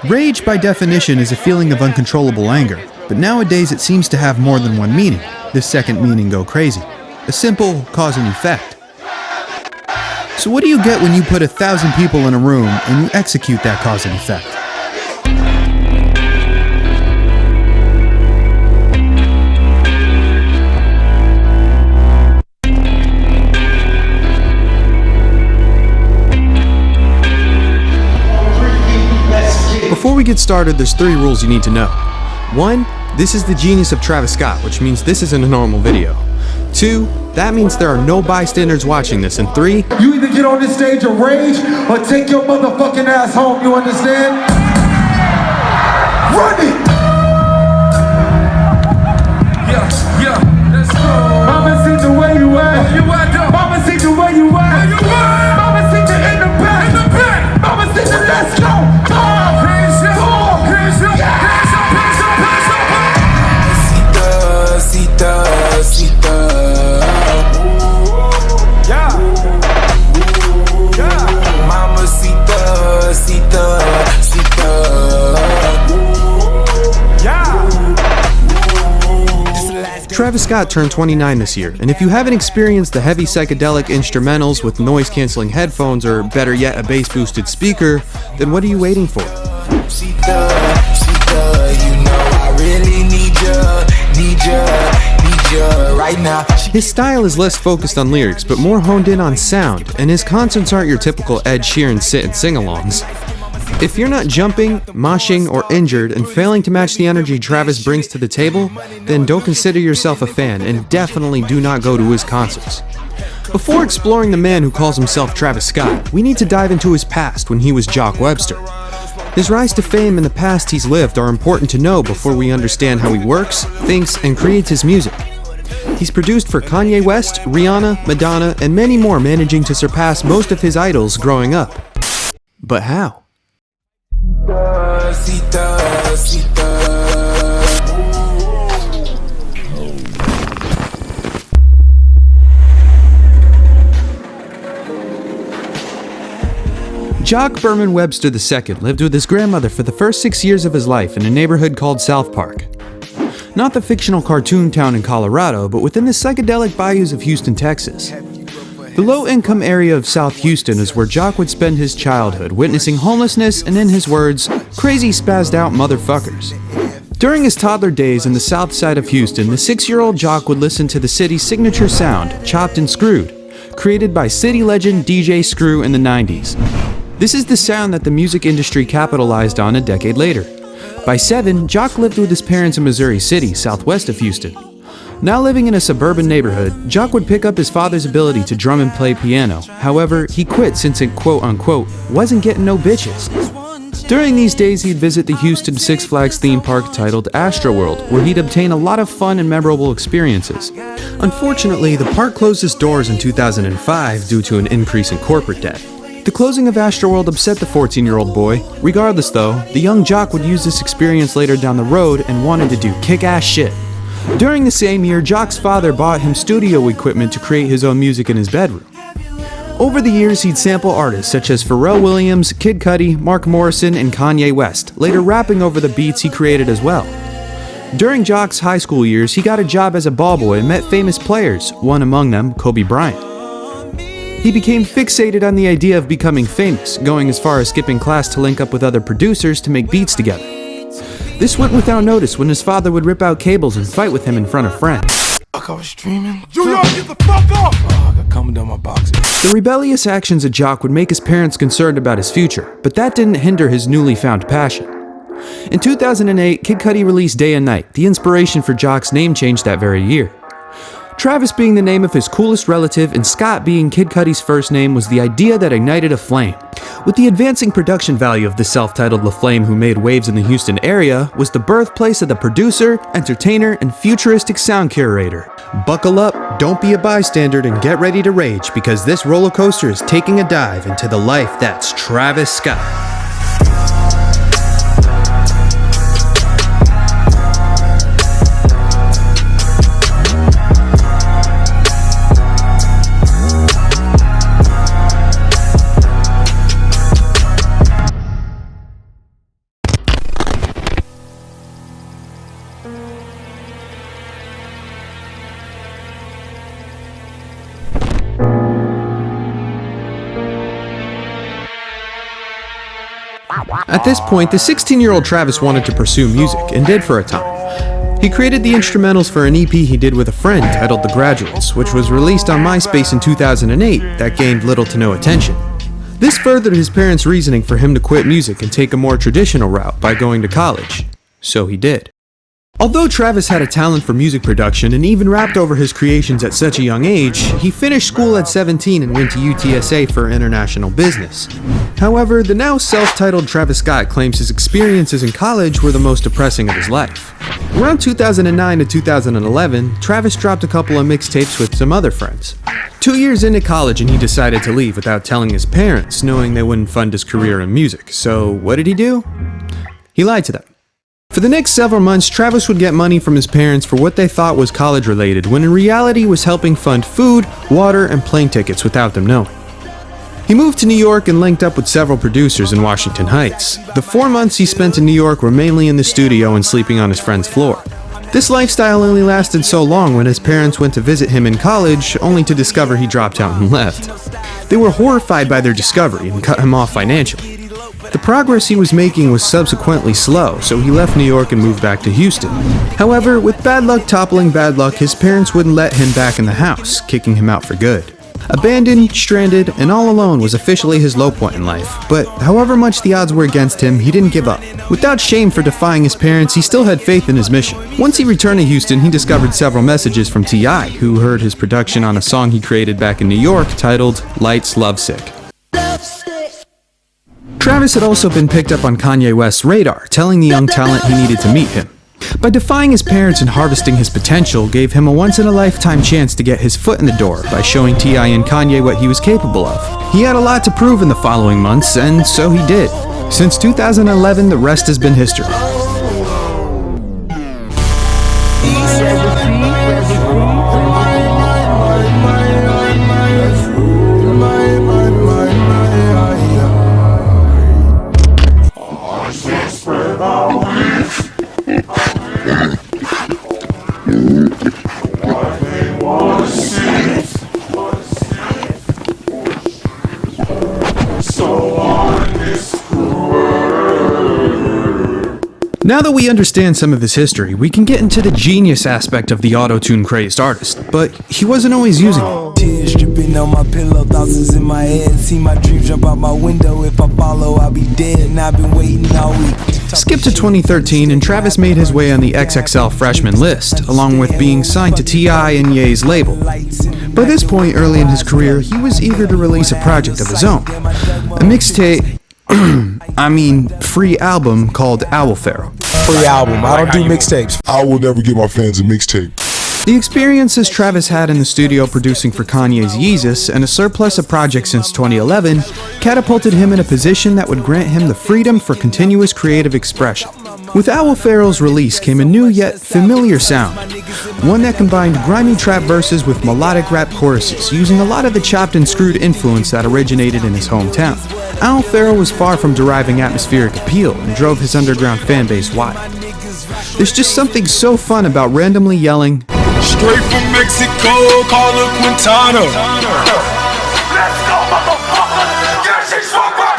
Rage, by definition, is a feeling of uncontrollable anger, but nowadays it seems to have more than one meaning. This second meaning, go crazy. A simple cause and effect. So what do you get when you put 1,000 people in a room and you execute that cause and effect? Before we get started, there's 3 rules you need to know. 1. This is the genius of Travis Scott, which means this isn't a normal video. 2. That means there are no bystanders watching this. And 3. You either get on this stage and rage or take your motherfucking ass home, you understand? Run it! Yeah, let's go. Mama see the way you at. You at though? Mama see the way you at. Where you at? Mama see the in the back. In the back. Mama see the let's go. Travis Scott turned 29 this year, and if you haven't experienced the heavy psychedelic instrumentals with noise-canceling headphones or better yet a bass-boosted speaker, then what are you waiting for? Right now. His style is less focused on lyrics, but more honed in on sound, and his concerts aren't your typical Ed Sheeran sit and sing-alongs. If you're not jumping, moshing, or injured and failing to match the energy Travis brings to the table, then don't consider yourself a fan and definitely do not go to his concerts. Before exploring the man who calls himself Travis Scott, we need to dive into his past when he was Jock Webster. His rise to fame and the past he's lived are important to know before we understand how he works, thinks, and creates his music. He's produced for Kanye West, Rihanna, Madonna, and many more, managing to surpass most of his idols growing up. But how? Jock Berman Webster II lived with his grandmother for the first 6 years of his life in a neighborhood called South Park. Not the fictional cartoon town in Colorado, but within the psychedelic bayous of Houston, Texas. The low-income area of South Houston is where Jock would spend his childhood, witnessing homelessness and, in his words, crazy spazzed-out motherfuckers. During his toddler days in the south side of Houston, the 6-year-old Jock would listen to the city's signature sound, Chopped and Screwed, created by city legend DJ Screw in the 90s. This is the sound that the music industry capitalized on a decade later. By 7, Jock lived with his parents in Missouri City, southwest of Houston. Now living in a suburban neighborhood, Jock would pick up his father's ability to drum and play piano. However, he quit since it quote-unquote wasn't getting no bitches. During these days, he'd visit the Houston Six Flags theme park titled Astroworld, where he'd obtain a lot of fun and memorable experiences. Unfortunately, the park closed its doors in 2005 due to an increase in corporate debt. The closing of Astroworld upset the 14-year-old boy. Regardless though, the young Jock would use this experience later down the road and wanted to do kick-ass shit. During the same year, Jock's father bought him studio equipment to create his own music in his bedroom. Over the years, he'd sample artists such as Pharrell Williams, Kid Cudi, Mark Morrison, and Kanye West, later rapping over the beats he created as well. During Jock's high school years, he got a job as a ball boy and met famous players, one among them, Kobe Bryant. He became fixated on the idea of becoming famous, going as far as skipping class to link up with other producers to make beats together. This went without notice when his father would rip out cables and fight with him in front of friends. I was streaming. Junior, get the fuck off! I got coming down my boxes. The rebellious actions of Jock would make his parents concerned about his future, but that didn't hinder his newly found passion. In 2008, Kid Cudi released Day and Night, the inspiration for Jock's name change that very year. Travis being the name of his coolest relative and Scott being Kid Cudi's first name was the idea that ignited a flame. With the advancing production value of the self-titled La Flame who made waves in the Houston area, was the birthplace of the producer, entertainer, and futuristic sound curator. Buckle up, don't be a bystander, and get ready to rage because this roller coaster is taking a dive into the life that's Travis Scott. At this point, the 16-year-old Travis wanted to pursue music, and did for a time. He created the instrumentals for an EP he did with a friend titled The Graduates, which was released on MySpace in 2008 that gained little to no attention. This furthered his parents' reasoning for him to quit music and take a more traditional route by going to college. So he did. Although Travis had a talent for music production and even rapped over his creations at such a young age, he finished school at 17 and went to UTSA for international business. However, the now self-titled Travis Scott claims his experiences in college were the most depressing of his life. Around 2009 to 2011, Travis dropped a couple of mixtapes with some other friends. 2 years into college and he decided to leave without telling his parents, knowing they wouldn't fund his career in music. So what did he do? He lied to them. For the next several months, Travis would get money from his parents for what they thought was college-related, when in reality was helping fund food, water, and plane tickets without them knowing. He moved to New York and linked up with several producers in Washington Heights. The 4 months he spent in New York were mainly in the studio and sleeping on his friend's floor. This lifestyle only lasted so long when his parents went to visit him in college, only to discover he dropped out and left. They were horrified by their discovery and cut him off financially. The progress he was making was subsequently slow, so he left New York and moved back to Houston. However, with bad luck toppling bad luck, his parents wouldn't let him back in the house, kicking him out for good. Abandoned, stranded, and all alone was officially his low point in life, but however much the odds were against him, he didn't give up. Without shame for defying his parents, he still had faith in his mission. Once he returned to Houston, he discovered several messages from T.I., who heard his production on a song he created back in New York titled Lights Lovesick. Travis had also been picked up on Kanye West's radar, telling the young talent he needed to meet him. By defying his parents and harvesting his potential, gave him a once-in-a-lifetime chance to get his foot in the door by showing T.I. and Kanye what he was capable of. He had a lot to prove in the following months, and so he did. Since 2011, the rest has been history. Now that we understand some of his history, we can get into the genius aspect of the auto-tune crazed artist, but he wasn't always using it. Tears dripping on my pillow, thousands in my head. See my dreams jump out my window. If I follow, I'll be dead. And I've been waiting all week. Skip to 2013, and Travis made his way on the XXL freshman list, along with being signed to T.I. and Ye's label. By this point early in his career, he was eager to release a project of his own. A mixtape, free album called Owl Pharaoh. Free album. I don't do mixtapes. I will never give my fans a mixtape. The experiences Travis had in the studio producing for Kanye's Yeezus and a surplus of projects since 2011 catapulted him in a position that would grant him the freedom for continuous creative expression. With Owl Pharaoh's release came a new yet familiar sound, one that combined grimy trap verses with melodic rap choruses, using a lot of the chopped and screwed influence that originated in his hometown. Owl Pharaoh was far from deriving atmospheric appeal and drove his underground fanbase wild. There's just something so fun about randomly yelling, Straight from Mexico, call her Quintana. Let's go, motherfucker! Yeah, she's from my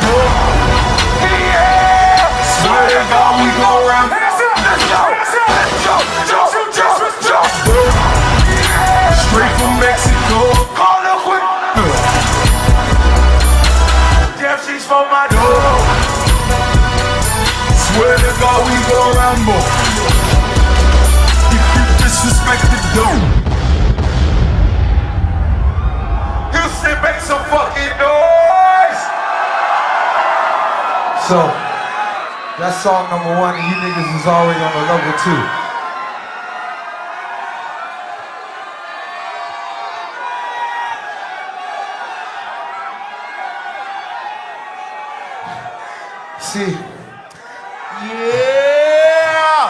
yeah! Swear to God, we go around. Let's go. Straight from Mexico, call her Quintana. Yeah, she's from my door. Swear to God, we go around more. Disrespect the dough. Houston, make some fucking noise. So, that's song number one, and you niggas is already on the level 2. See, yeah,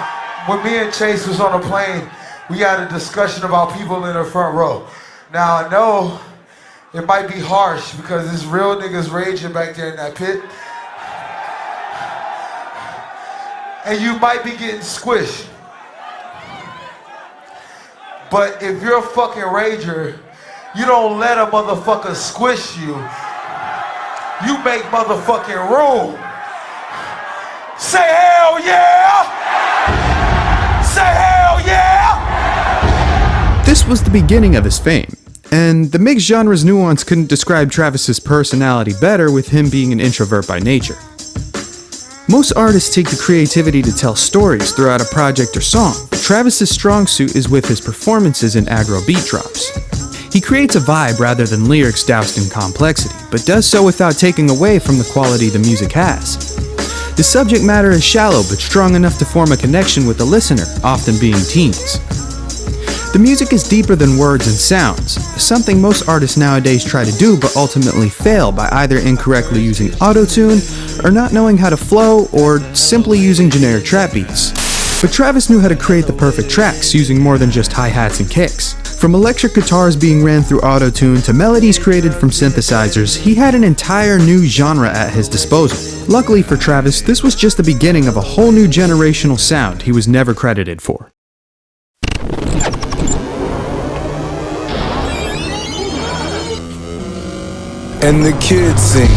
when me and Chase was on a plane, we had a discussion about people in the front row. Now I know it might be harsh because there's real niggas raging back there in that pit. And you might be getting squished. But if you're a fucking rager, you don't let a motherfucker squish you. You make motherfucking room. Say hell yeah! Say hell yeah! This was the beginning of his fame, and the mixed genres nuance couldn't describe Travis's personality better, with him being an introvert by nature. Most artists take the creativity to tell stories throughout a project or song. Travis's strong suit is with his performances and aggro beat drops. He creates a vibe rather than lyrics doused in complexity, but does so without taking away from the quality the music has. The subject matter is shallow but strong enough to form a connection with the listener, often being teens. The music is deeper than words and sounds, something most artists nowadays try to do but ultimately fail by either incorrectly using auto-tune, or not knowing how to flow, or simply using generic trap beats. But Travis knew how to create the perfect tracks using more than just hi-hats and kicks. From electric guitars being ran through auto-tune to melodies created from synthesizers, he had an entire new genre at his disposal. Luckily for Travis, this was just the beginning of a whole new generational sound he was never credited for. And the kids sing.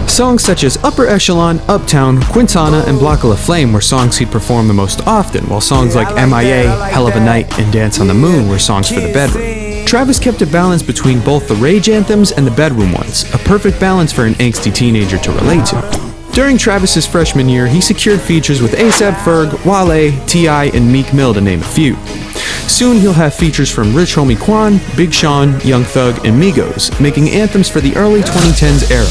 Songs such as Upper Echelon, Uptown, Quintana, and Block of La Flame were songs he'd perform the most often, while songs like MIA, Hell of a Night, and Dance on the Moon were songs for the bedroom. Travis kept a balance between both the rage anthems and the bedroom ones, a perfect balance for an angsty teenager to relate to. During Travis's freshman year, he secured features with A$AP Ferg, Wale, T.I., and Meek Mill to name a few. Soon he'll have features from Rich Homie Quan, Big Sean, Young Thug, and Migos, making anthems for the early 2010s era.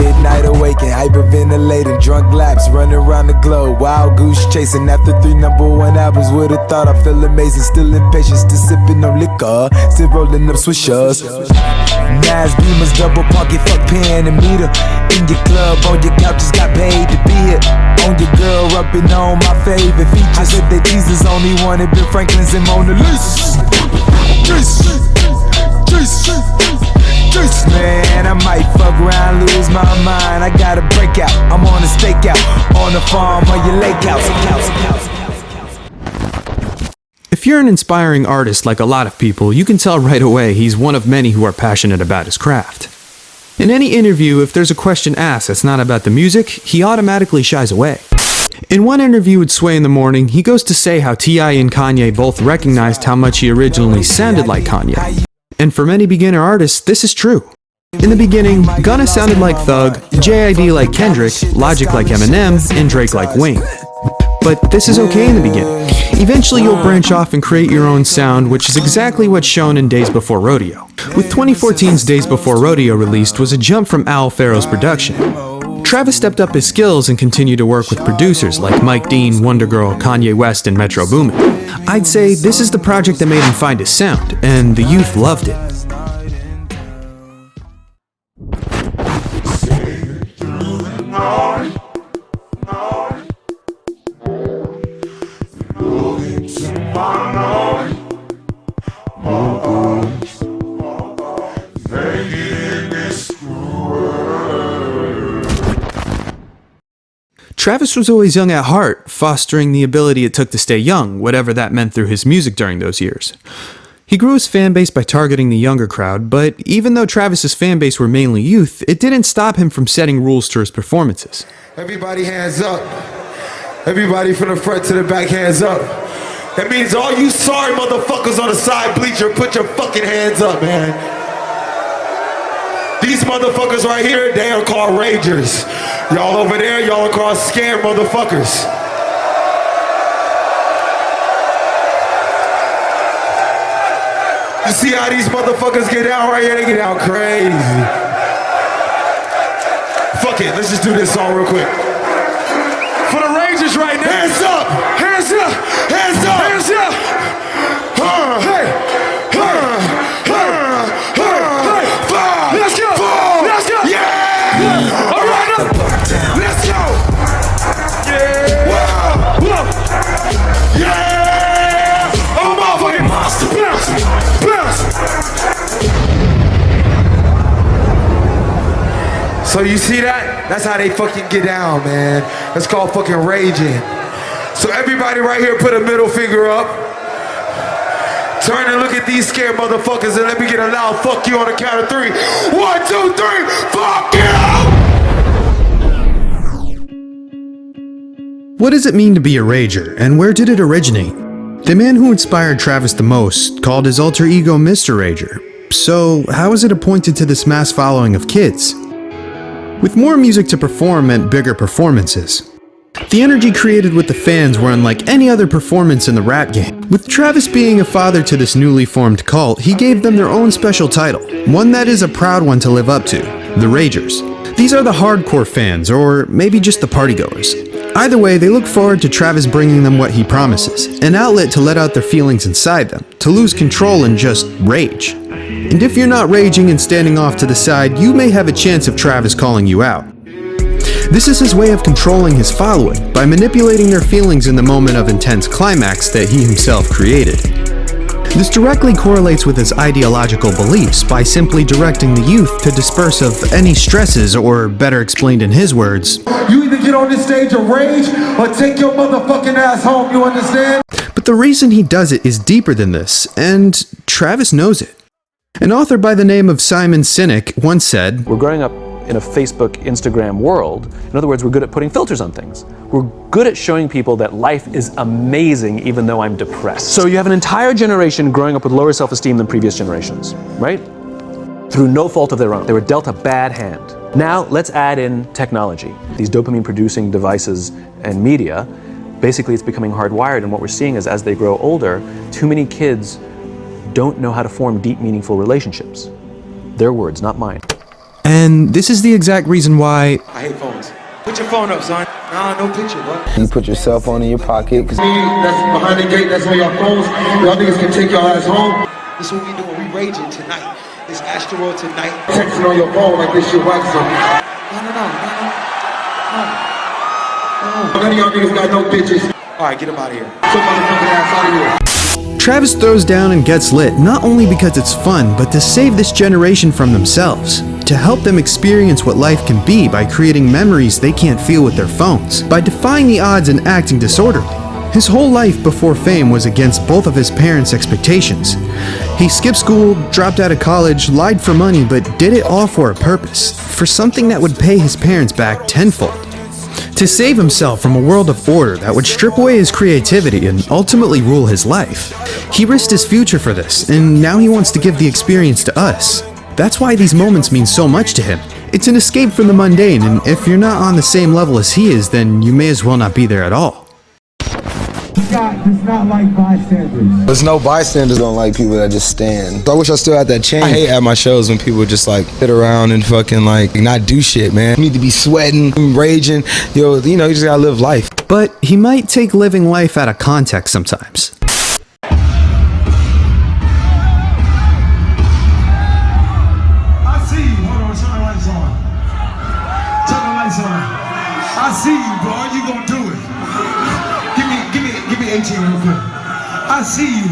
Midnight awaken, hyperventilating, drunk laps, running around the globe, wild goose chasing after 3 #1 albums. Would've thought I feel amazing, still impatient, still sipping on liquor, still rolling up swishers. Nas Beamers, double pocket, fuck pen and meter. In your club, on your couches, got paid to be it. On your girl, rubbing on my favorite features. I said that Jesus only wanted Ben Franklin's and Mona Lisa. Man, I might fuck around, lose my mind. I got a breakout, I'm on a stakeout, on the farm or your lake house. If you're an inspiring artist like a lot of people, you can tell right away he's one of many who are passionate about his craft. In any interview, if there's a question asked that's not about the music, he automatically shies away. In one interview with Sway in the Morning, he goes to say how T.I. and Kanye both recognized how much he originally sounded like Kanye. And for many beginner artists, this is true. In the beginning, Gunna sounded like Thug, J.I.D. like Kendrick, Logic like Eminem, and Drake like Wayne. But this is okay in the beginning. Eventually you'll branch off and create your own sound, which is exactly what's shown in Days Before Rodeo. With 2014's Days Before Rodeo released was a jump from Al Farrow's production. Travis stepped up his skills and continued to work with producers like Mike Dean, Wonder Girl, Kanye West, and Metro Boomin. I'd say this is the project that made him find his sound, and the youth loved it. Travis was always young at heart, fostering the ability it took to stay young, whatever that meant through his music during those years. He grew his fanbase by targeting the younger crowd, but even though Travis's fanbase were mainly youth, it didn't stop him from setting rules to his performances. Everybody hands up. Everybody from the front to the back, hands up. That means all you sorry motherfuckers on the side bleacher, put your fucking hands up, man. These motherfuckers right here, they are called ragers. Y'all over there, y'all are called scared motherfuckers. You see how these motherfuckers get out right here? They get out crazy. Fuck it, let's just do this song real quick. For the ragers right now. Hands up! Hands up! Hands up! Hands up! Hey! Let's go! Let's go! Yeah! All right, let's go! Yeah! Whoa! Yeah! I'm a motherfucking monster! Bounce! Bounce! So you see that? That's how they fucking get down, man. That's called fucking raging. So everybody right here put a middle finger up. Turn and look at these scared motherfuckers and let me get a loud fuck you on the count of 3. 1, 2, 3, fuck you! What does it mean to be a rager, and where did it originate? The man who inspired Travis the most called his alter ego Mr. Rager. So, how is it appointed to this mass following of kids? With more music to perform meant bigger performances. The energy created with the fans were unlike any other performance in the rap game. With Travis being a father to this newly formed cult, he gave them their own special title, one that is a proud one to live up to, the Ragers. These are the hardcore fans, or maybe just the partygoers. Either way, they look forward to Travis bringing them what he promises, an outlet to let out their feelings inside them, to lose control and just rage. And if you're not raging and standing off to the side, you may have a chance of Travis calling you out. This is his way of controlling his following, by manipulating their feelings in the moment of intense climax that he himself created. This directly correlates with his ideological beliefs by simply directing the youth to disperse of any stresses, or better explained in his words, You either get on this stage and rage or take your motherfucking ass home, you understand? But the reason he does it is deeper than this, and Travis knows it. An author by the name of Simon Sinek once said, We're growing up in a Facebook, Instagram world. In other words, we're good at putting filters on things. We're good at showing people that life is amazing even though I'm depressed. So you have an entire generation growing up with lower self-esteem than previous generations, right? Through no fault of their own. They were dealt a bad hand. Now let's add in technology. These dopamine-producing devices and media, basically it's becoming hardwired, and what we're seeing is as they grow older, too many kids don't know how to form deep, meaningful relationships. Their words, not mine. and this is the exact reason why I hate phones. Put your phone up, son. Nah, no picture, bro. You put your cell phone in your pocket. That's behind the gate, that's on your phones. Y'all niggas can take your ass home. This is what we doing, we raging tonight. It's Astroworld tonight. Texting on your phone like this shit wax something. No. None of y'all niggas got no bitches. Alright, get him out of here. Get your motherfucking ass out of here. Travis throws down and gets lit, not only because it's fun, but to save this generation from themselves. To help them experience what life can be by creating memories they can't feel with their phones. By defying the odds and acting disorderly. His whole life before fame was against both of his parents' expectations. He skipped school, dropped out of college, lied for money, but did it all for a purpose. For something that would pay his parents back tenfold. To save himself from a world of order that would strip away his creativity and ultimately rule his life. He risked his future for this, and now he wants to give the experience to us. That's why these moments mean so much to him. It's an escape from the mundane, and if you're not on the same level as he is, then you may as well not be there at all. God does not like bystanders. There's no bystanders don't like people that just stand. I wish I still had that chain. I hate at my shows when people just like sit around and fucking like not do shit, man. You need to be sweating, raging. You just gotta live life. But he might take living life out of context sometimes. I see you. Hold on, turn the lights on. Turn the lights on. I see you, bro. You gonna do it. Give me 18 real quick. I see you,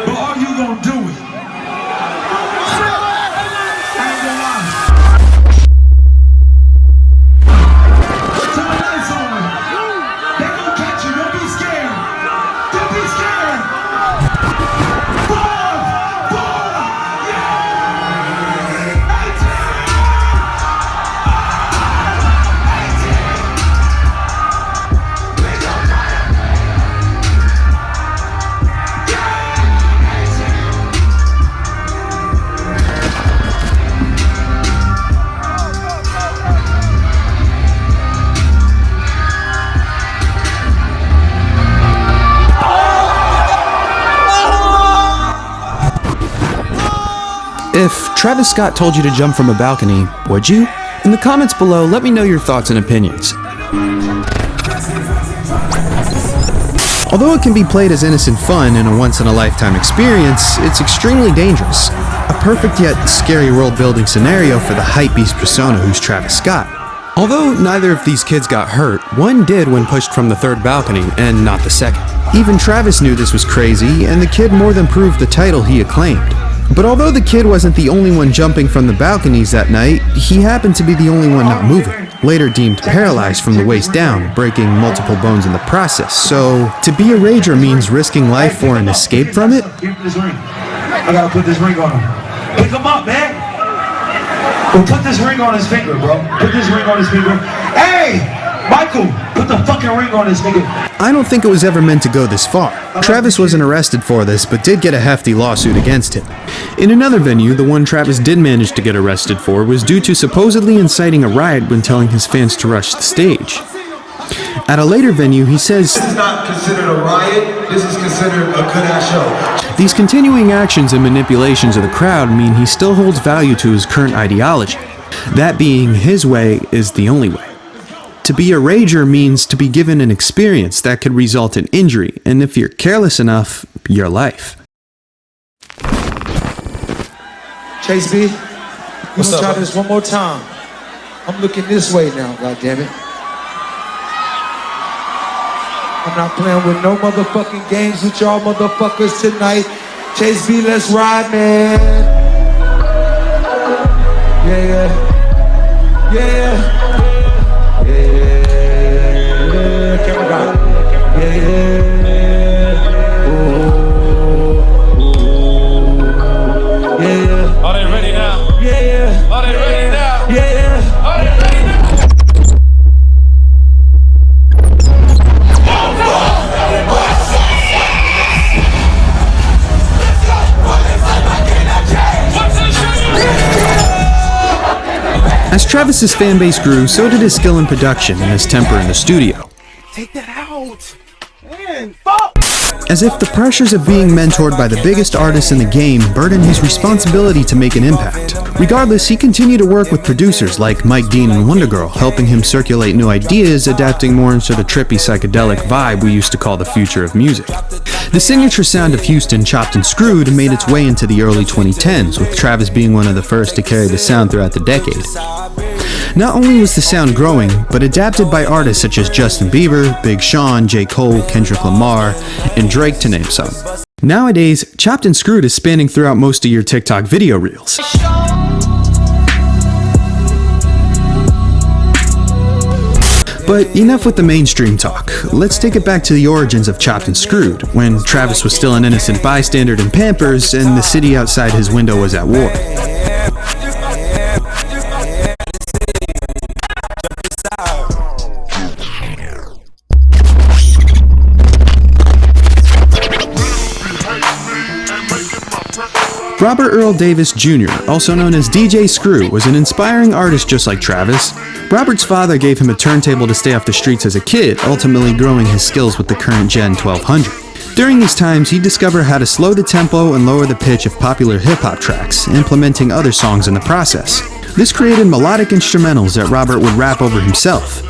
but are you gonna do it? I ain't gonna lie. Turn the lights on. They gonna catch you. Don't be scared. Don't be scared. 5, 4, yeah. 18. If Travis Scott told you to jump from a balcony, would you? In the comments below, let me know your thoughts and opinions. Although it can be played as innocent fun and a once-in-a-lifetime experience, it's extremely dangerous. A perfect yet scary world-building scenario for the hypebeast persona who's Travis Scott. Although neither of these kids got hurt, one did when pushed from the third balcony, and not the second. Even Travis knew this was crazy, and the kid more than proved the title he acclaimed. But although the kid wasn't the only one jumping from the balconies that night, he happened to be the only one not moving. later deemed paralyzed from the waist down, breaking multiple bones in the process. So, to be a rager means risking life for an escape from it? Give him this ring. I gotta put this ring on him. Pick him up, man. Well, put this ring on his finger, bro. Put this ring on his finger. Hey! Michael, put the fucking ring on his finger. I don't think it was ever meant to go this far. Travis wasn't arrested for this, but did get a hefty lawsuit against him. In another venue, the one Travis did manage to get arrested for was due to supposedly inciting a riot when telling his fans to rush the stage. At a later venue, he says, This is not considered a riot. This is considered a good-ass show. these continuing actions and manipulations of the crowd mean he still holds value to his current ideology. That being his way is the only way. To be a rager means to be given an experience that could result in injury, and if you're careless enough, your life. Chase B, we're gonna try this one more time. I'm looking this way now, goddammit. I'm not playing with no motherfucking games with y'all motherfuckers tonight. Chase B, let's ride, man. Yeah. Yeah. Camera got it. Yeah. Yeah. Are they ready now? Yeah. Are they ready now? Yeah. Are they ready now? As Travis's fan base grew, so did his skill in production and his temper in the studio. Take that out. Man, fuck. As if the pressures of being mentored by the biggest artists in the game burdened his responsibility to make an impact. Regardless, he continued to work with producers like Mike Dean and Wonder Girl, helping him circulate new ideas, adapting more into the trippy psychedelic vibe we used to call the future of music. The signature sound of Houston, Chopped and Screwed, made its way into the early 2010s, with Travis being one of the first to carry the sound throughout the decade. Not only was the sound growing, but adapted by artists such as Justin Bieber, Big Sean, J. Cole, Kendrick Lamar, and Drake to name some. Nowadays, Chopped and Screwed is spanning throughout most of your TikTok video reels. But enough with the mainstream talk. Let's take it back to the origins of Chopped and Screwed, when Travis was still an innocent bystander in Pampers and the city outside his window was at war. Robert Earl Davis Jr., also known as DJ Screw, was an inspiring artist just like Travis. Robert's father gave him a turntable to stay off the streets as a kid, ultimately growing his skills with the current Gen 1200. During these times, he discovered how to slow the tempo and lower the pitch of popular hip-hop tracks, implementing other songs in the process. This created melodic instrumentals that Robert would rap over himself.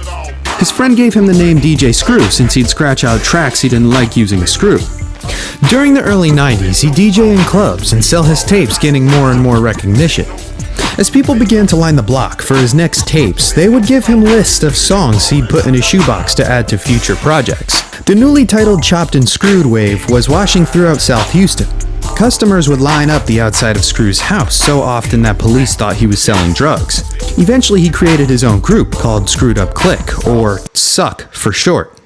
His friend gave him the name DJ Screw since he'd scratch out tracks he didn't like using a screw. During the early 90s, he'd DJ in clubs and sell his tapes, gaining more and more recognition. As people began to line the block for his next tapes, they would give him lists of songs he'd put in his shoebox to add to future projects. The newly titled Chopped and Screwed wave was washing throughout South Houston. Customers would line up the outside of Screw's house so often that police thought he was selling drugs. Eventually, he created his own group called Screwed Up Click, or SUCK for short.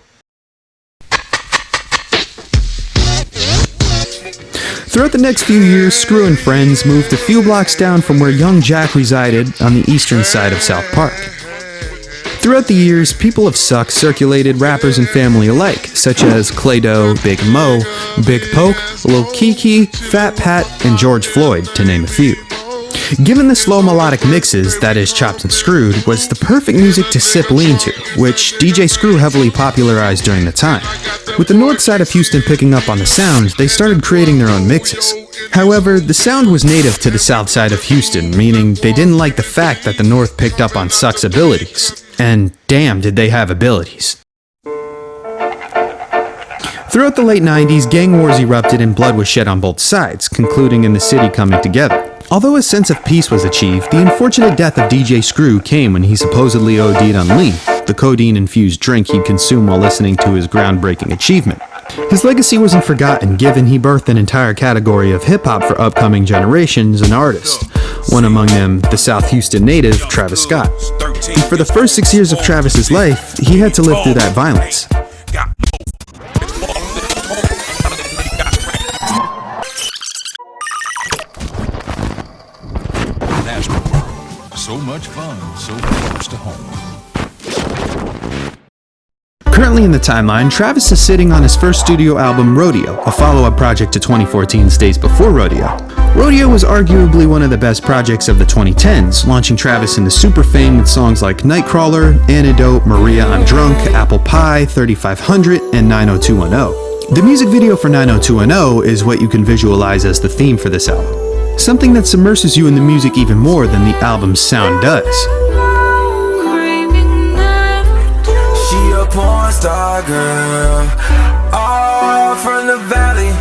Throughout the next few years, Screw and friends moved a few blocks down from where Young Jack resided on the eastern side of South Park. Throughout the years, people of Suck circulated rappers and family alike, such as Clado, Big Mo, Big Poke, Lil Kiki, Fat Pat, and George Floyd, to name a few. Given the slow melodic mixes, that is Chopped and Screwed, was the perfect music to sip lean to, which DJ Screw heavily popularized during the time. With the north side of Houston picking up on the sound, they started creating their own mixes. However, the sound was native to the south side of Houston, meaning they didn't like the fact that the north picked up on Suck's abilities. And damn did they have abilities. Throughout the late 90s, gang wars erupted and blood was shed on both sides, concluding in the city coming together. Although a sense of peace was achieved, the unfortunate death of DJ Screw came when he supposedly OD'd on lean, the codeine-infused drink he'd consume while listening to his groundbreaking achievement. His legacy wasn't forgotten, given he birthed an entire category of hip-hop for upcoming generations and artists, one among them the South Houston native Travis Scott. And for the first 6 years of Travis's life, he had to live through that violence. So much fun, so close to home. Currently in the timeline, Travis is sitting on his first studio album, Rodeo, a follow-up project to 2014's Days Before Rodeo. Rodeo was arguably one of the best projects of the 2010s, launching Travis into super fame with songs like Nightcrawler, Antidote, Maria I'm Drunk, Apple Pie, 3500, and 90210. The music video for 90210 is what you can visualize as the theme for this album. Something that submerses you in the music even more than the album's sound does. She a porn star girl, all from the valley.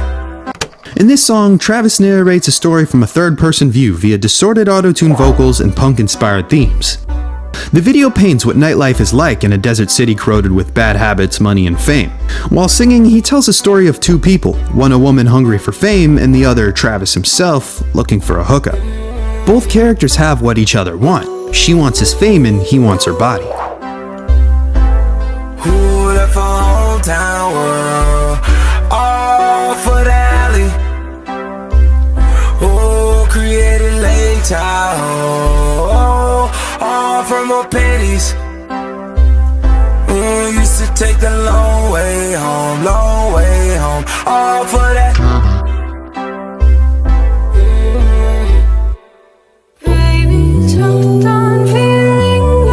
In this song, Travis narrates a story from a third-person view via distorted auto-tune vocals and punk-inspired themes. The video paints what nightlife is like in a desert city corroded with bad habits, money, and fame. While singing, he tells a story of two people, one a woman hungry for fame and the other, Travis himself, looking for a hookup. Both characters have what each other want. She wants his fame and he wants her body. Who left her hometown world, all for the alley. Who created Lake Tahoe, all from her panties. Used to take the long way home, all for that. Baby, so done feeling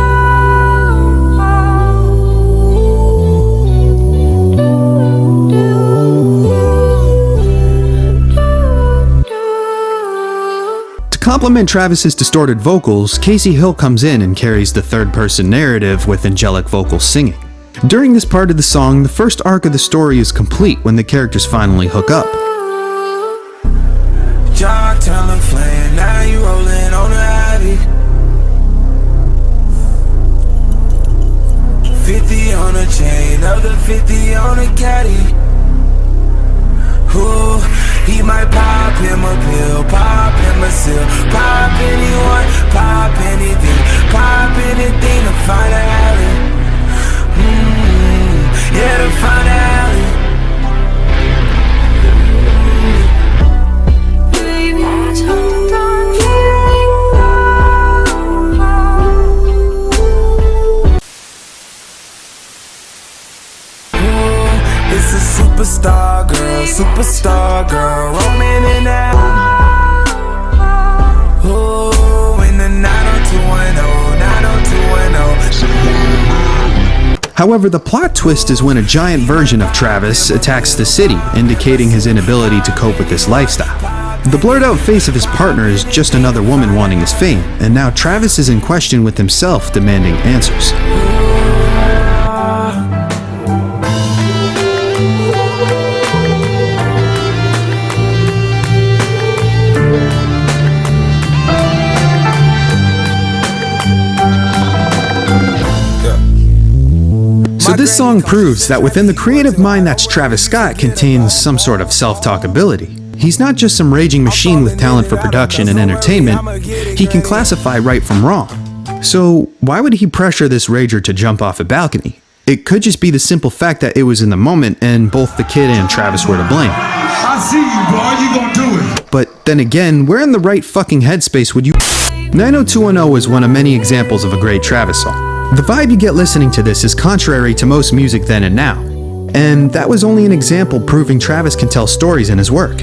To complement Travis's distorted vocals, Casey Hill comes in and carries the third-person narrative with angelic vocal singing. During this part of the song, the first arc of the story is complete when the characters finally hook up. John Turner flame, now you rolling on the Ivy. 50 on a chain, other 50 on a caddy. Ooh, he might pop him a pill, pop him a seal, pop anyone, pop anything to find a alley. Yeah, to find a alley. baby, so done feeling It's a superstar girl, roaming in that. Ooh, in the 90210. However, the plot twist is when a giant version of Travis attacks the city, indicating his inability to cope with this lifestyle. The blurred-out face of his partner is just another woman wanting his fame, and now Travis is in question with himself, demanding answers. So this song proves that within the creative mind that's Travis Scott contains some sort of self-talk ability. He's not just some raging machine with talent for production and entertainment, he can classify right from wrong. So why would he pressure this rager to jump off a balcony? It could just be the simple fact that it was in the moment and both the kid and Travis were to blame. I see you, boy. You gonna do it. But then again, where in the right fucking headspace would you... 90210 is one of many examples of a great Travis song. The vibe you get listening to this is contrary to most music then and now. And that was only an example proving Travis can tell stories in his work.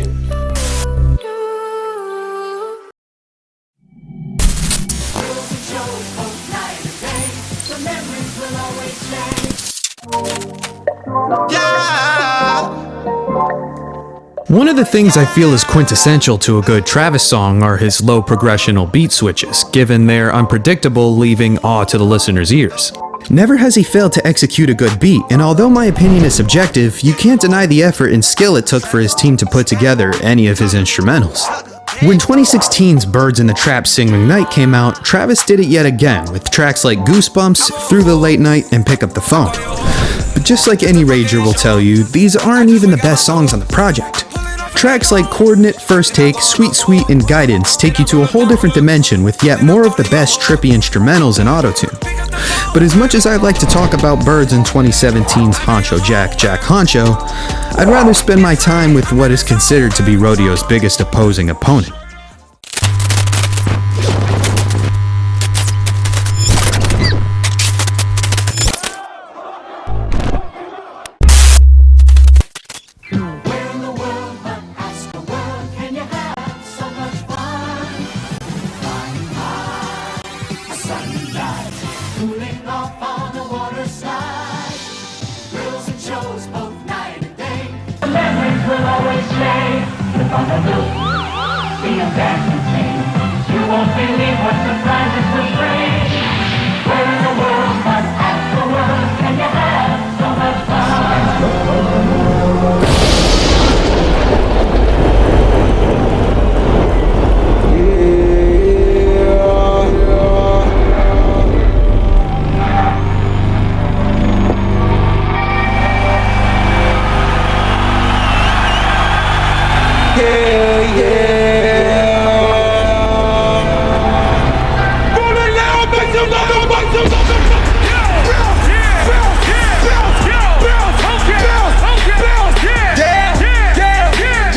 One of the things I feel is quintessential to a good Travis song are his low progressional beat switches, given their unpredictable, leaving awe to the listener's ears. Never has he failed to execute a good beat, and although my opinion is subjective, you can't deny the effort and skill it took for his team to put together any of his instrumentals. When 2016's Birds in the Trap Sing McKnight came out, Travis did it yet again with tracks like Goosebumps, Through the Late Night, and Pick Up the Phone. But just like any rager will tell you, these aren't even the best songs on the project. Tracks like Coordinate, First Take, Sweet Sweet, and Guidance take you to a whole different dimension with yet more of the best trippy instrumentals and autotune. But as much as I'd like to talk about Birds in 2017's Honcho Jack Honcho, I'd rather spend my time with what is considered to be rodeo's biggest opposing opponent.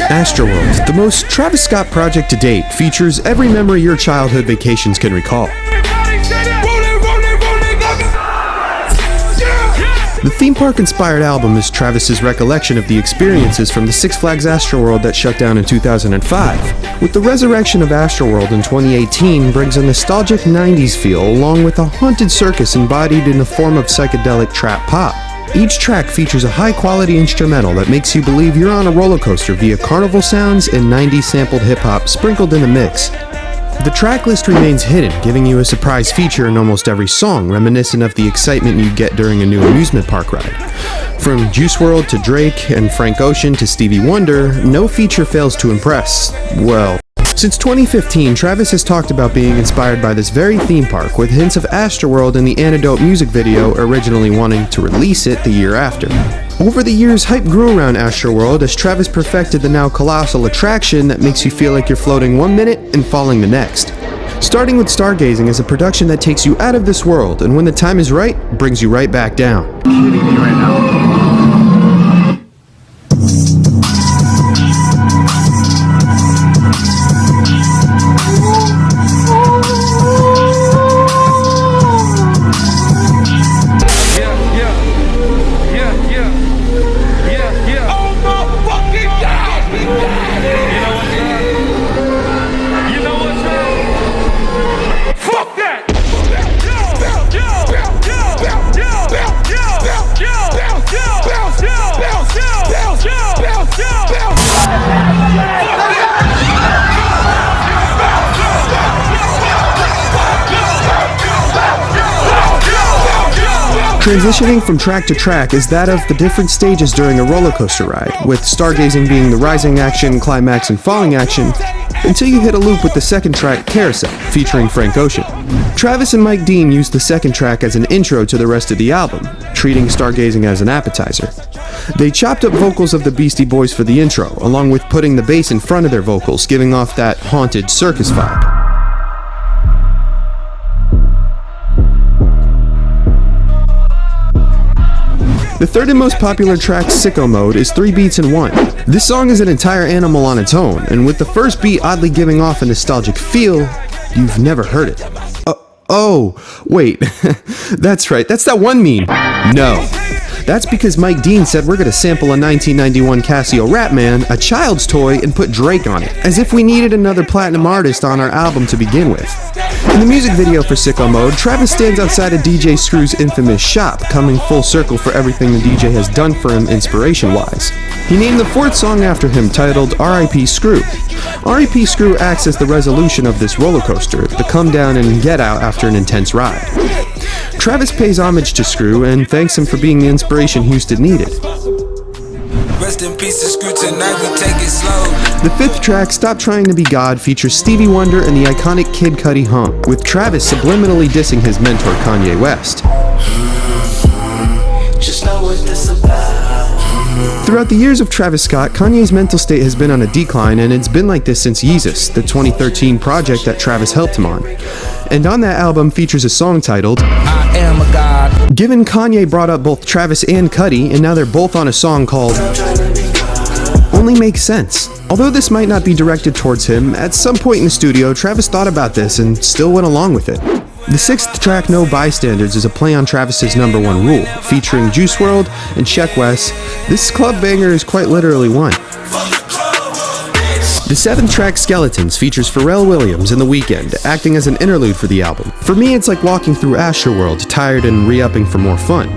Astroworld, the most Travis Scott project to date, features every memory your childhood vacations can recall. The theme park-inspired album is Travis's recollection of the experiences from the Six Flags Astroworld that shut down in 2005. With the resurrection of Astroworld in 2018 brings a nostalgic 90s feel along with a haunted circus embodied in the form of psychedelic trap pop. Each track features a high-quality instrumental that makes you believe you're on a roller coaster via carnival sounds and 90s sampled hip-hop sprinkled in a mix. The track list remains hidden, giving you a surprise feature in almost every song, reminiscent of the excitement you get during a new amusement park ride. From Juice WRLD to Drake and Frank Ocean to Stevie Wonder, no feature fails to impress. Well, since 2015, Travis has talked about being inspired by this very theme park, with hints of Astroworld in the Antidote music video, originally wanting to release it the year after. Over the years, hype grew around Astroworld as Travis perfected the now colossal attraction that makes you feel like you're floating one minute and falling the next. Starting with Stargazing is a production that takes you out of this world, and when the time is right, brings you right back down. Transitioning from track to track is that of the different stages during a roller coaster ride, with Stargazing being the rising action, climax, and falling action, until you hit a loop with the second track, Carousel, featuring Frank Ocean. Travis and Mike Dean used the second track as an intro to the rest of the album, treating Stargazing as an appetizer. They chopped up vocals of the Beastie Boys for the intro, along with putting the bass in front of their vocals, giving off that haunted circus vibe. The third and most popular track, Sicko Mode, is 3 beats in one. This song is an entire animal on its own, and with the first beat oddly giving off a nostalgic feel, you've never heard it. Oh, wait, that's right, that's that one meme. No. That's because Mike Dean said we're gonna sample a 1991 Casio Rapman, a child's toy, and put Drake on it, as if we needed another platinum artist on our album to begin with. In the music video for Sicko Mode, Travis stands outside of DJ Screw's infamous shop, coming full circle for everything the DJ has done for him inspiration-wise. He named the fourth song after him, titled R.I.P. Screw. R.I.P. Screw acts as the resolution of this roller coaster, the come down and get out after an intense ride. Travis pays homage to Screw and thanks him for being the inspiration Houston needed. Rest in peace to Screw, tonight we take it slow. The fifth track, Stop Trying to Be God, features Stevie Wonder and the iconic Kid Cudi Hump, with Travis subliminally dissing his mentor Kanye West. Just know what this about. Throughout the years of Travis Scott, Kanye's mental state has been on a decline, and it's been like this since Yeezus, the 2013 project that Travis helped him on. And on that album features a song titled I Am a God. Given Kanye brought up both Travis and Cudi, and now they're both on a song called Only Makes Sense. Although this might not be directed towards him, at some point in the studio, Travis thought about this and still went along with it. The sixth track, No Bystanders, is a play on Travis's number one rule, featuring Juice WRLD and Sheck Wes. This club banger is quite literally one. The seventh track, Skeletons, features Pharrell Williams and The Weeknd, acting as an interlude for the album. For me, it's like walking through Astroworld, tired and re-upping for more fun.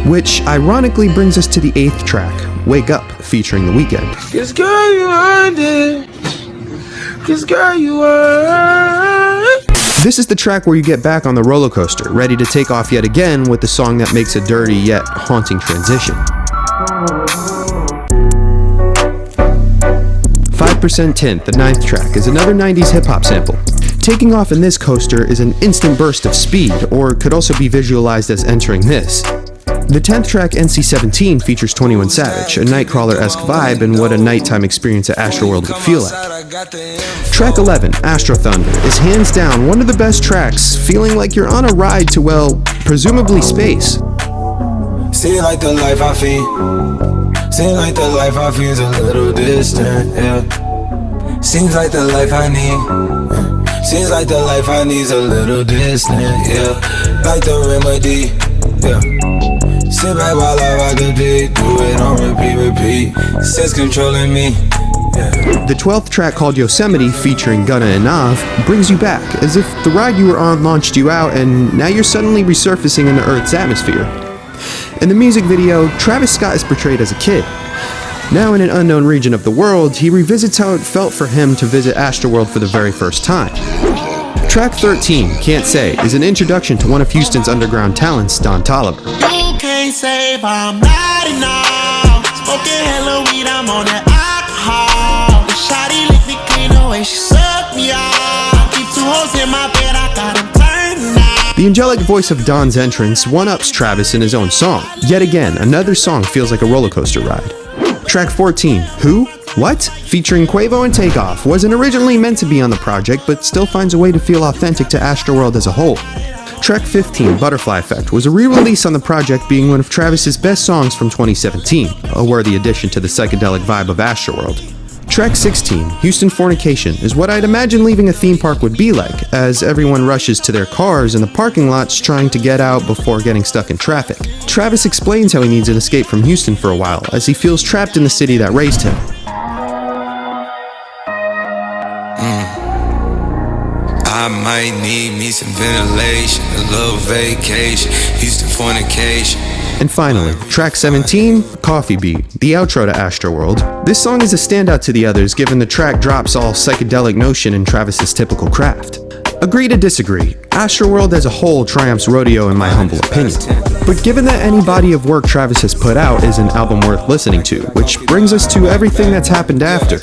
Which ironically brings us to the eighth track, Wake Up, featuring The Weeknd. Cause girl, you earned it. Cause girl, you earned. This is the track where you get back on the roller coaster, ready to take off yet again with the song that makes a dirty yet haunting transition. 5% Tint, the ninth track, is another 90s hip-hop sample. Taking off in this coaster is an instant burst of speed, or could also be visualized as entering this. The 10th track, NC-17, features 21 Savage, a Nightcrawler-esque vibe and what a nighttime experience at Astroworld would feel like. Track 11, Astro Thunder, is hands down one of the best tracks, feeling like you're on a ride to, well, presumably space. Seem like the life I feel. Seem like the life I feel is a little distant, yeah. Seems like the life I need. Seems like the life I need is a little distant, yeah. Like the remedy, yeah. Sit back while I rock the beat, do it on repeat. Sense controlling me. Yeah. The 12th track, called Yosemite, featuring Gunna and Nav, brings you back, as if the ride you were on launched you out and now you're suddenly resurfacing in the Earth's atmosphere. In the music video, Travis Scott is portrayed as a kid. Now in an unknown region of the world, he revisits how it felt for him to visit Astroworld for the very first time. Track 13, Can't Say, is an introduction to one of Houston's underground talents, Don Toliver. Can't save, I'm not enough. Smoking hella weed, I'm on that alcohol. The shawty lick me clean the way she sucked me off. Keep two hoes in my bed, I got them turned now. The angelic voice of Don's entrance one-ups Travis in his own song. Yet again, another song feels like a roller coaster ride. Track 14, Who? What? Featuring Quavo and Takeoff, wasn't originally meant to be on the project, but still finds a way to feel authentic to Astroworld as a whole. Track 15, Butterfly Effect, was a re-release on the project, being one of Travis's best songs from 2017, a worthy addition to the psychedelic vibe of Astroworld. Track 16, Houston Fornication, is what I'd imagine leaving a theme park would be like, as everyone rushes to their cars in the parking lots trying to get out before getting stuck in traffic. Travis explains how he needs an escape from Houston for a while, as he feels trapped in the city that raised him. I might need me some ventilation, a little vacation, Houston fornication. And finally, track 17, Coffee Beat, the outro to Astroworld. This song is a standout to the others given the track drops all psychedelic notion in Travis's typical craft. Agree to disagree, Astroworld as a whole triumphs Rodeo in my humble opinion. But given that any body of work Travis has put out is an album worth listening to, which brings us to everything that's happened after.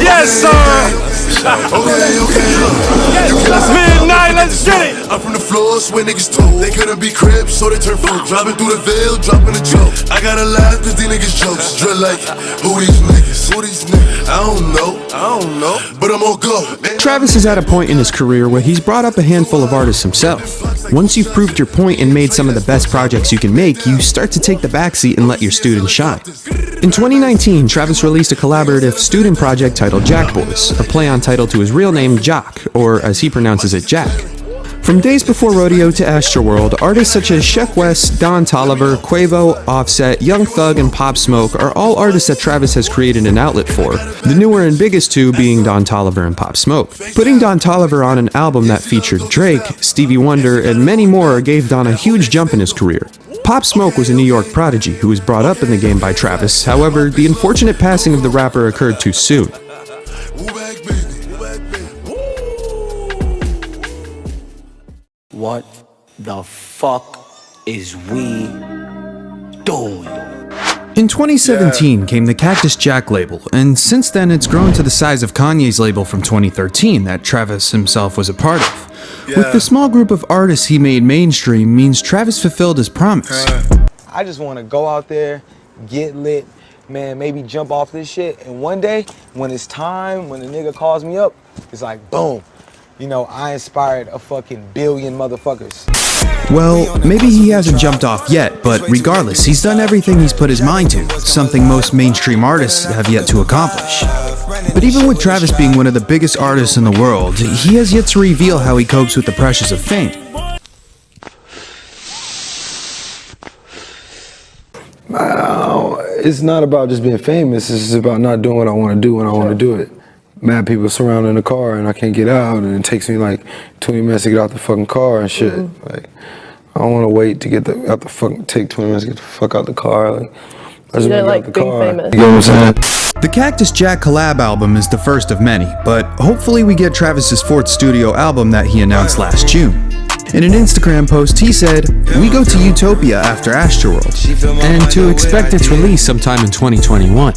Yes, sir. Midnight, let's get it. I'm from the floors where niggas told they couldn't be cribs, so they turn fruit. Driving through the veil, dropping a joke. I gotta laugh cause these niggas jokes. Drill like, who these niggas? Who these niggas? I don't know, but I'm gonna go. Travis is at a point in his career where he's brought up a handful of artists himself. Once you've proved your point and made some of the best projects you can make, you start to take the backseat and let your students shine. In 2019, Travis released a collaborative student project titled Jack Boys, a play on title to his real name, Jock, or as he pronounces it, Jack. From Days Before Rodeo to Astroworld, artists such as Sheck West, Don Toliver, Quavo, Offset, Young Thug, and Pop Smoke are all artists that Travis has created an outlet for, the newer and biggest two being Don Toliver and Pop Smoke. Putting Don Toliver on an album that featured Drake, Stevie Wonder, and many more gave Don a huge jump in his career. Pop Smoke was a New York prodigy who was brought up in the game by Travis, however, the unfortunate passing of the rapper occurred too soon. What the fuck is we doing? In 2017 came the Cactus Jack label, and since then it's grown to the size of Kanye's label from 2013 that Travis himself was a part of. With the small group of artists he made mainstream means Travis fulfilled his promise. I just want to go out there, get lit, man, maybe jump off this shit, and one day, when it's time, when the nigga calls me up, it's like, boom. You know, I inspired a fucking billion motherfuckers. Well, maybe he hasn't jumped off yet, but regardless, he's done everything he's put his mind to, something most mainstream artists have yet to accomplish. But even with Travis being one of the biggest artists in the world, he has yet to reveal how he copes with the pressures of fame. It's not about just being famous, it's just about not doing what I want to do when I want to do it. Mad people surrounding the car and I can't get out, and it takes me like 20 minutes to get out the fucking car and shit. Like, I don't want to wait to get out the fucking, take 20 minutes to get the fuck out the car. Like, I just want to get out the car. You know what I'm saying? The Cactus Jack collab album is the first of many, but hopefully we get Travis's fourth studio album that he announced last June. In an Instagram post, he said, "We go to Utopia after Astroworld, and to expect its release sometime in 2021.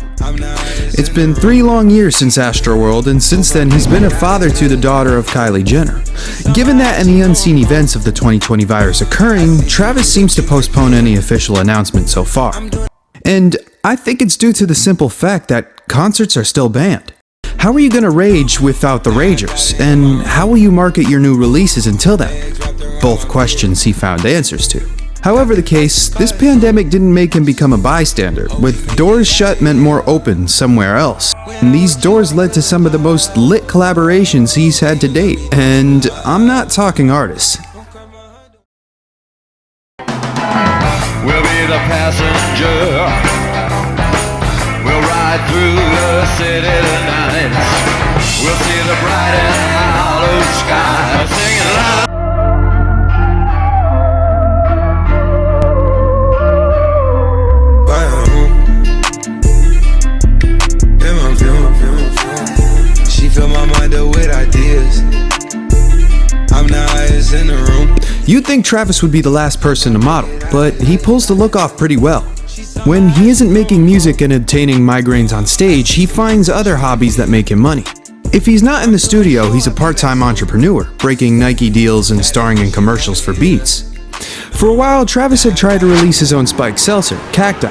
It's been 3 long years since Astroworld, and since then he's been a father to the daughter of Kylie Jenner. Given that and the unseen events of the 2020 virus occurring, Travis seems to postpone any official announcement so far. And I think it's due to the simple fact that concerts are still banned. How are you gonna rage without the ragers? And how will you market your new releases until then?" Both questions he found answers to. However the case, this pandemic didn't make him become a bystander. With doors shut meant more open somewhere else. And these doors led to some of the most lit collaborations he's had to date. And I'm not talking artists. We'll be the passenger. We'll ride through the city tonight. We'll see the bright and hollow sky. Singing loud. She fill my mind up with ideas. I'm the highest in the room. You'd think Travis would be the last person to model, but he pulls the look off pretty well. When he isn't making music and obtaining migraines on stage, he finds other hobbies that make him money. If he's not in the studio, he's a part-time entrepreneur, breaking Nike deals and starring in commercials for Beats. For a while, Travis had tried to release his own spiked seltzer, Cacti,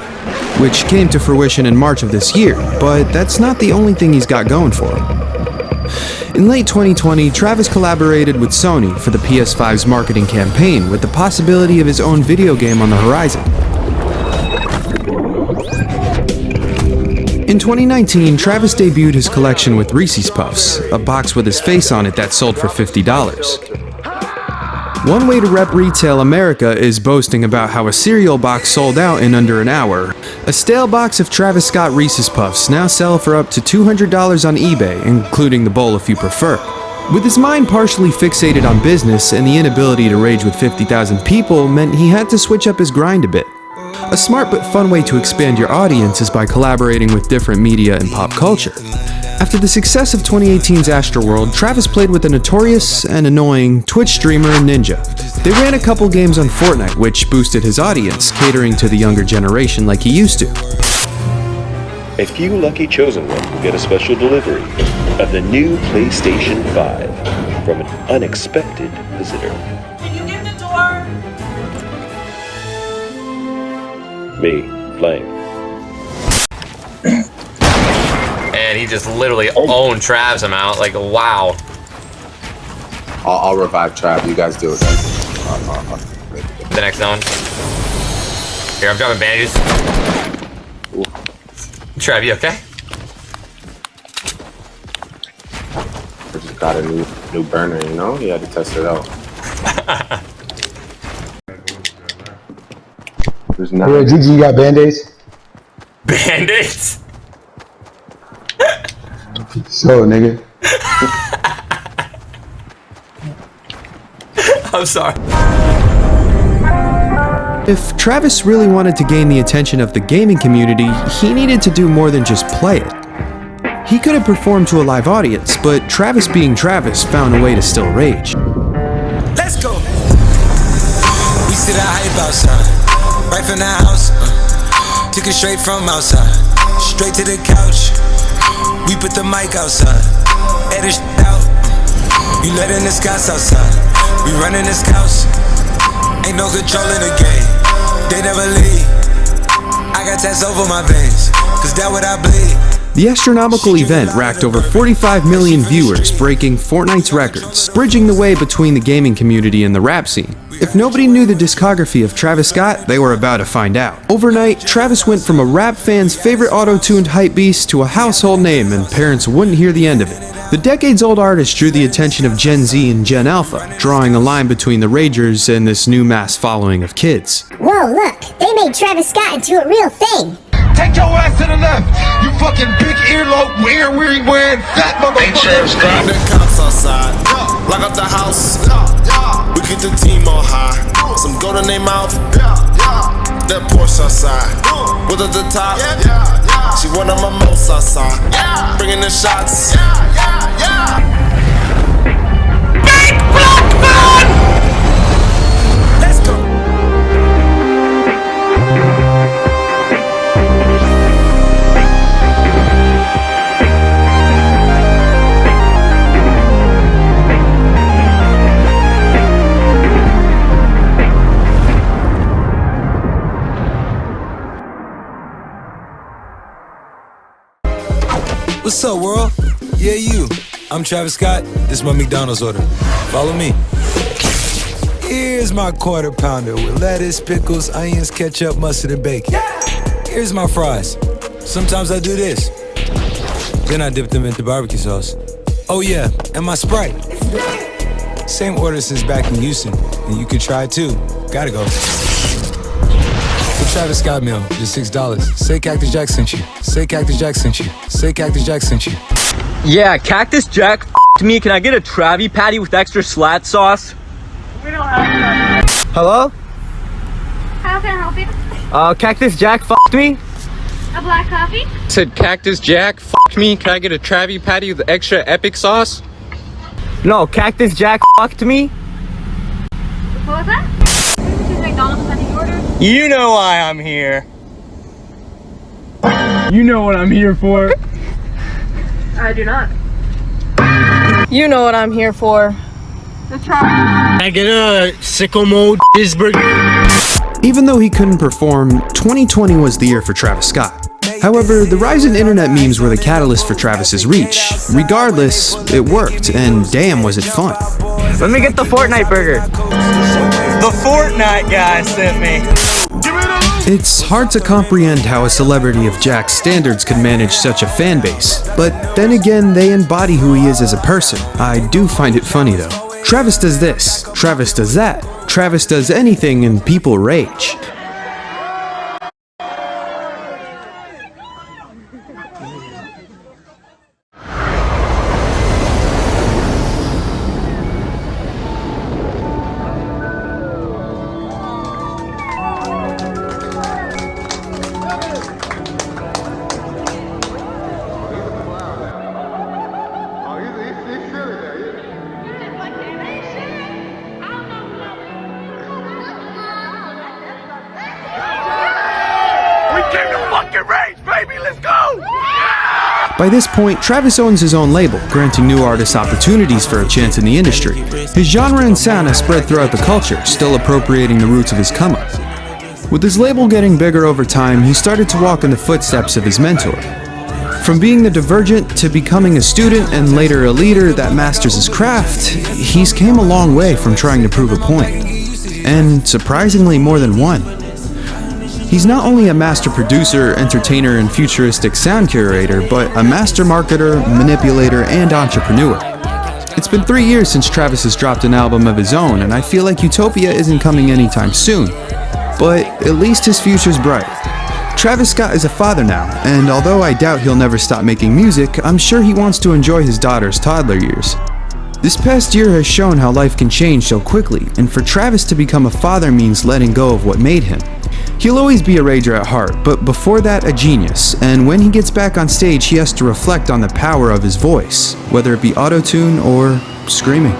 which came to fruition in March of this year, but that's not the only thing he's got going for him. In late 2020, Travis collaborated with Sony for the PS5's marketing campaign with the possibility of his own video game on the horizon. In 2019, Travis debuted his collection with Reese's Puffs, a box with his face on it that sold for $50. One way to rep Retail America is boasting about how a cereal box sold out in under an hour. A stale box of Travis Scott Reese's Puffs now sell for up to $200 on eBay, including the bowl if you prefer. With his mind partially fixated on business and the inability to rage with 50,000 people meant he had to switch up his grind a bit. A smart but fun way to expand your audience is by collaborating with different media and pop culture. After the success of 2018's Astroworld, Travis played with the notorious and annoying Twitch streamer Ninja. They ran a couple games on Fortnite, which boosted his audience, catering to the younger generation like he used to. A few lucky chosen ones will get a special delivery of the new PlayStation 5 from an unexpected visitor. Can you get the door? Me, playing. And he just literally owned Trav's amount. Like, wow. I'll revive Trav. You guys do it. The next zone. Here, I'm dropping bandages. Ooh. Trav, you okay? I just got a new burner, you know? You had to test it out. There's not. Yeah, Gigi, you got Band-Aids? Band-Aids? So, nigga. I'm sorry. If Travis really wanted to gain the attention of the gaming community, he needed to do more than just play it. He could have performed to a live audience, but Travis being Travis found a way to still rage. Let's go. We see the hype outside, right from the house. Took it straight from outside, straight to the couch. We put the mic outside, edit shit out. You letting the scouts outside, we running the scouts. Ain't no control in the game, they never leave. I got tats over my veins, cause that what I bleed. The astronomical event racked over 45 million viewers, breaking Fortnite's records, bridging the way between the gaming community and the rap scene. If nobody knew the discography of Travis Scott, they were about to find out. Overnight, Travis went from a rap fan's favorite auto-tuned hype beast to a household name, and parents wouldn't hear the end of it. The decades-old artist drew the attention of Gen Z and Gen Alpha, drawing a line between the Ragers and this new mass following of kids. Whoa, look, they made Travis Scott into a real thing. Take your ass to the left. You fucking big earlobe wearing fat motherfucker. The cops outside, lock up the house. We keep the team on high. Some gold in their mouth. That Porsche outside, with at the top. She one of my most outside. Bringing the shots. Big Black Man. Let's go. What's up, world? Yeah, you. I'm Travis Scott. This is my McDonald's order. Follow me. Here's my quarter pounder with lettuce, pickles, onions, ketchup, mustard, and bacon. Here's my fries. Sometimes I do this. Then I dip them into barbecue sauce. Oh yeah, and my Sprite. Same order since back in Houston, and you can try it too. Gotta go. The Travis Scott meal, just $6. Say Cactus Jack sent you. Say Cactus Jack sent you. Say Cactus Jack sent you. Yeah, Cactus Jack f***ed me. Can I get a Travie patty with extra slat sauce? We don't have that. Hello? How can I help you? Cactus Jack f***ed me. A black coffee? Said Cactus Jack f***ed me. Can I get a Travie patty with extra epic sauce? No, Cactus Jack f***ed me. What was that? This is McDonald's pending order. You know why I'm here. You know what I'm here for. I do not. You know what I'm here for. The try. Can I get a sicko mode cheeseburger? Even though he couldn't perform, 2020 was the year for Travis Scott. However, the rise in internet memes were the catalyst for Travis's reach. Regardless, it worked, and damn was it fun. Let me get the Fortnite burger. The Fortnite guy sent me. It's hard to comprehend how a celebrity of Jack's standards could manage such a fan base. But then again, they embody who he is as a person. I do find it funny though. Travis does this, Travis does that, Travis does anything and people rage. By this point, Travis owns his own label, granting new artists opportunities for a chance in the industry. His genre and sound has spread throughout the culture, still appropriating the roots of his come-up. With his label getting bigger over time, he started to walk in the footsteps of his mentor. From being the divergent to becoming a student and later a leader that masters his craft, he's came a long way from trying to prove a point. And surprisingly, more than one. He's not only a master producer, entertainer, and futuristic sound curator, but a master marketer, manipulator, and entrepreneur. It's been 3 years since Travis has dropped an album of his own, and I feel like Utopia isn't coming anytime soon. But at least his future's bright. Travis Scott is a father now, and although I doubt he'll never stop making music, I'm sure he wants to enjoy his daughter's toddler years. This past year has shown how life can change so quickly, and for Travis to become a father means letting go of what made him. He'll always be a rager at heart, but before that, a genius, and when he gets back on stage, he has to reflect on the power of his voice, whether it be auto-tune or screaming.